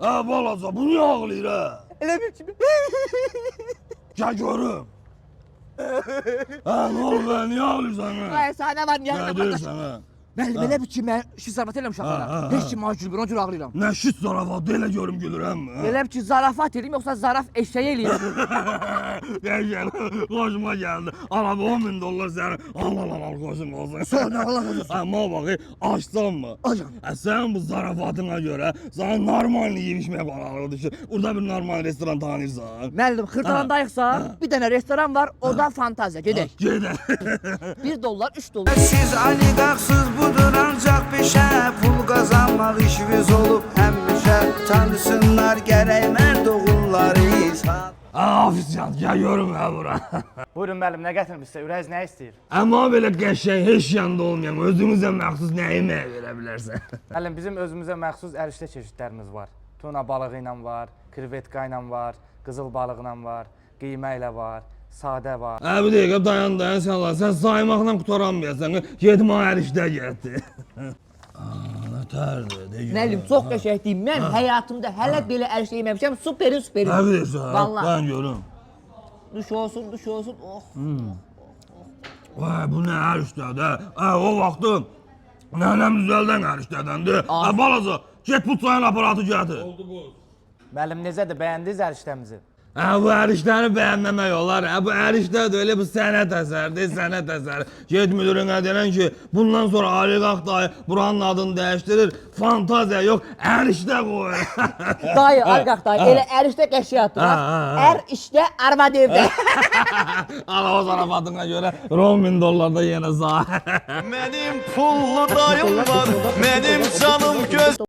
Ha balaca bu niye ağlayır ha? Elə bil ki. Gel görüm. Ha ne oldu be niye ağlıyorsun ha? Ay sahne var niyə? Ne diyorsun ha? Müəllim elə bil ki mən şi zarafat eləmişəm uşaqlara. Heç kim acil bir, ona görə ağlayıram. Ne şit zarafat elə görüm gülürəm mi? Elə bil ki zarafat eləyim yoxsa zaraf eşeği eləyim. Gel hoşuma geldi. Araba 10.000 dolar sen al koşun olsun. Sonra Allah korusun. Ama bak açsan mı? Açam. Sen bu zarafatına göre sana normal yemişmeye bana düşün. Burada bir normal restoran tanırsan. Müəllim xırdalandayıqsa bir dənə restoran var, o da fantaziya. Gedək. Gede. 1 dollar, 3 dollar. Siz oliqarxsız budur ancaq peşə pul qazanmaq işiniz olub həmişə tanısınlar gərək mərd oğulları sağ. Afisiyat gel yorum ya bura. Buyurun müəllim, nə gətirmişsə, ürəyiz nə istəyir? Ama böyle qəşəng heç yanda olmayan özümüzə məxsus nə yeməyə verə bilərsən. Müəllim, bizim özümüzə məxsus ərişdə çeşidlərimiz var. Tuna balığı ilə var, krevetka ilə var, qızıl balıqla var, qiymə ilə var, sadə var. Bir dəqiqə dayan sen lan. Sen saymaqla qutaranmayasan. Yedim ərişdə getdi. Nətərdir, de görüm. Müəllim çox qəşəngdir. Mən həyatımda hələ belə ərişdə yeməmişəm. Superin. Nə bilirsən? Vallahi. Ben görüm. Duş olsun, duş olsun. Oh. Vay bu nə ərişdədir? O vaxtı nənəm düzəldən ərişdədəndir. Balaca, get bu çayın aparatı gətir. Müəllim, necədir, bəyəndiniz ərişdəmizi? Bu ərişləri bəyənməmək olar. Bu ərişdədir, öyle bu sənət əsəridir, sənət əsəri. Get müdürünə deyən ki, bundan sonra oliqarx dayı buranın adını dəyişdirir. Fantaziya yox, ərişdə qoyur. Dayı, arqaq dayı, elə ərişdə qəşəng atdılar. Ər işdə, arvad evdə. Ala o zarafatına görə 10.000 dollarda yenə zahir. Mənim pullu dayım var, mənim canım göz